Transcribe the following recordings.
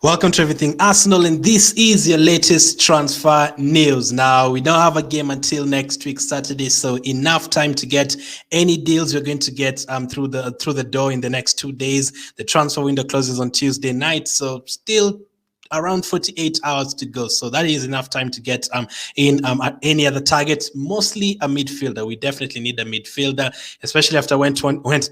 Welcome to Everything Arsenal, and this is your latest transfer news. Now, we don't have a game until next week, Saturday, so enough time to get any deals you're going to get through the door in the next 2 days. The transfer window closes on Tuesday night, so still around 48 hours to go. So that is enough time to get in at any other target, mostly a midfielder. We definitely need a midfielder, especially after went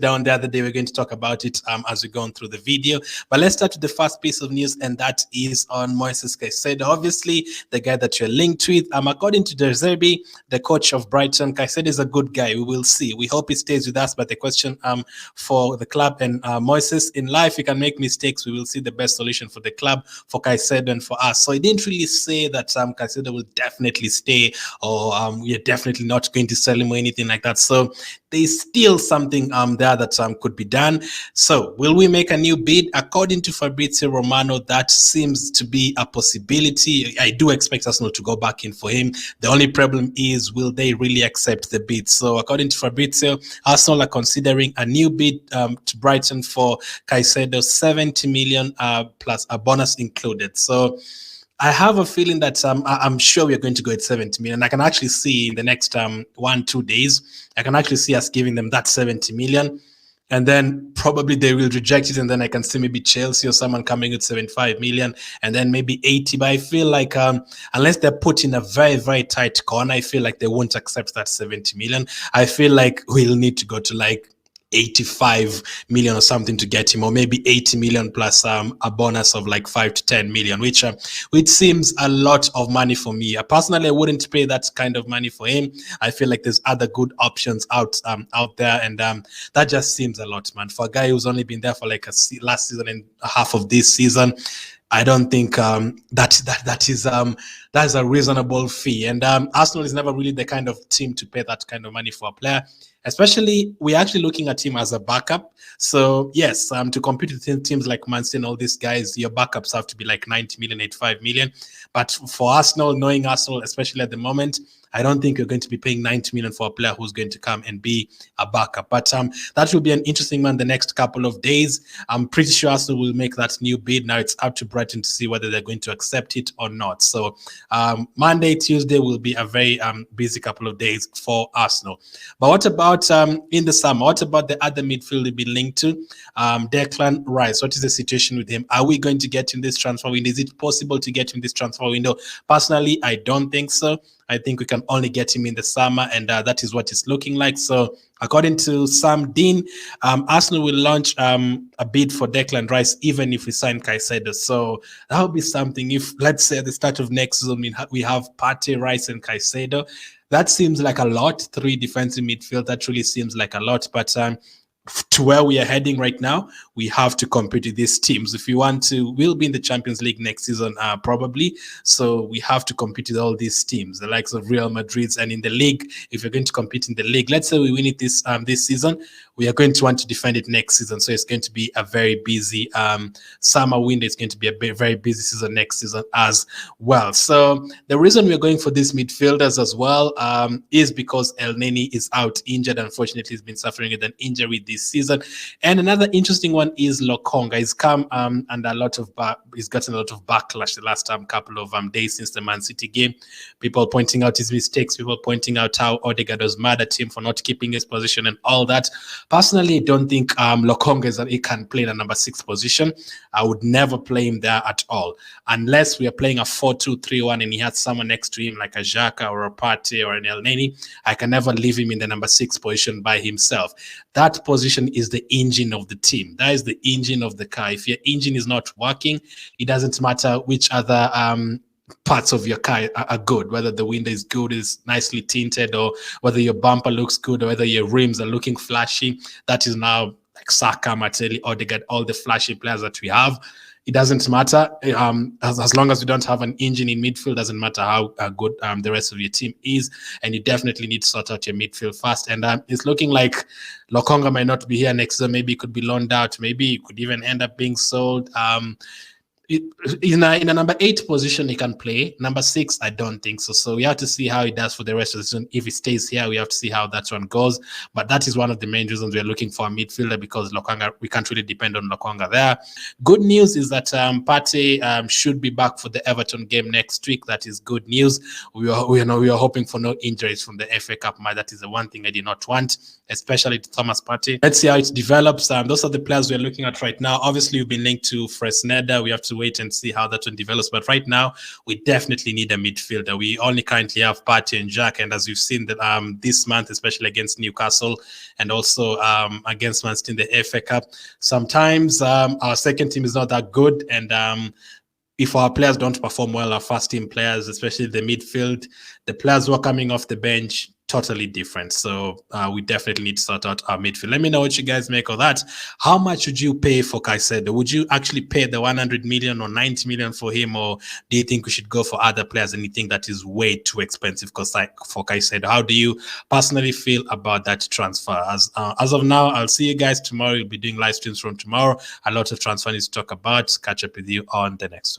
down the other day. We're going to talk about it as we go on through the video. But let's start with the first piece of news, and that is on Moises Caicedo. Obviously, the guy that you're linked with. According to De Zerbi, the coach of Brighton, Caicedo is a good guy. We will see. We hope he stays with us. But the question for the club and Moises, in life, you can make mistakes. We will see the best solution for the club, for Caicedo and for us. So he didn't really say that Caicedo will definitely stay, or we're definitely not going to sell him or anything like that. So there's still something there that could be done. So will we make a new bid? According to Fabrizio Romano, that seems to be a possibility. I do expect Arsenal to go back in for him. The only problem is, will they really accept the bid? So according to Fabrizio, Arsenal are considering a new bid to Brighton for Caicedo, 70 million plus a bonus included. So I have a feeling that I'm sure we're going to go at 70 million. I can actually see in the next 1-2 days, I can actually see us giving them that 70 million. And then probably they will reject it. And then I can see maybe Chelsea or someone coming with 75 million and then maybe 80. But I feel like unless they're put in a very, very tight corner, I feel like they won't accept that 70 million. I feel like we'll need to go to like 85 million or something to get him, or maybe 80 million plus a bonus of like 5 to 10 million, which seems a lot of money for me. Personally, I wouldn't pay that kind of money for him. I feel like there's other good options out there, and that just seems a lot, man. For a guy who's only been there for like last season and half of this season, I don't think that is a reasonable fee. And Arsenal is never really the kind of team to pay that kind of money for a player. Especially, we're actually looking at him as a backup. So yes, to compete with teams like Man City and all these guys, your backups have to be like 90 million, 85 million. But for Arsenal, knowing Arsenal, especially at the moment, I don't think you're going to be paying 90 million for a player who's going to come and be a backup. But that will be an interesting one the next couple of days. I'm pretty sure Arsenal will make that new bid. Now it's up to Brighton to see whether they're going to accept it or not. So Monday, Tuesday will be a very busy couple of days for Arsenal. But what about in the summer? What about the other midfield we've been linked to? Declan Rice. What is the situation with him? Are we going to get him this transfer window? Is it possible to get him this transfer window? Personally, I don't think so. I think we can only get him in the summer, and that is what it's looking like. So according to Sam Dean, Arsenal will launch a bid for Declan Rice even if we sign Caicedo. So that would be something. If, let's say, at the start of next season, we have Partey, Rice, and Caicedo, that seems like a lot. 3 defensive midfield, that really seems like a lot. But to where we are heading right now, we have to compete with these teams. If you want to, we'll be in the Champions League next season, probably. So we have to compete with all these teams, the likes of Real Madrid. And in the league, if you're going to compete in the league, let's say we win it this season, we are going to want to defend it next season. So it's going to be a very busy summer window. It's going to be a very busy season next season as well. So the reason we're going for these midfielders as well is because El Neni is out injured. Unfortunately, he's been suffering with an injury this season. And another interesting one is Lokonga. He's come and he's gotten a lot of backlash the last couple of days since the Man City game. People pointing out his mistakes, people pointing out how Odegaard was mad at him for not keeping his position and all that. Personally, I don't think Lokonga he can play in a number 6 position. I would never play him there at all, unless we are playing a 4-2-3-1 and he has someone next to him like a Xhaka or a Partey or an El Neni. I can never leave him in the number 6 position by himself. That position is the engine of the team. That is the engine of the car. If your engine is not working, it doesn't matter which other parts of your car are good, whether the window is good, is nicely tinted, or whether your bumper looks good, or whether your rims are looking flashy. That is now like Saka, Martinelli, Odegaard, all the flashy players that we have. It doesn't matter as long as we don't have an engine in midfield. Doesn't matter how good the rest of your team is, and you definitely need to sort out your midfield fast. And it's looking like Lokonga might not be here next season. Maybe he could be loaned out. Maybe he could even end up being sold. in a number 8 position, he can play. Number 6, I don't think so. So we have to see how he does for the rest of the season. If he stays here, we have to see how that one goes. But that is one of the main reasons we're looking for a midfielder, because Lokonga, we can't really depend on Lokonga there. Good news is that Partey should be back for the Everton game next week. That is good news. We are hoping for no injuries from the FA Cup match. That is the one thing I did not want, especially to Thomas Partey. Let's see how it develops. Those are the players we're looking at right now. Obviously, we've been linked to Fresneda. We have to wait and see how that one develops. But right now, we definitely need a midfielder. We only currently have Partey and Jack. And as we've seen that this month, especially against Newcastle and also against Man City in the FA Cup, sometimes our second team is not that good. And if our players don't perform well, our first team players, especially the midfield, the players who are coming off the bench, totally different. So we definitely need to sort out our midfield. Let me know what you guys make of that. How much would you pay for Caicedo? Would you actually pay the 100 million or 90 million for him, or do you think we should go for other players and you think that is way too expensive for Caicedo? How do you personally feel about that transfer? As of now, I'll see you guys tomorrow. We'll be doing live streams from tomorrow. A lot of transfer news to talk about. Catch up with you on the next one.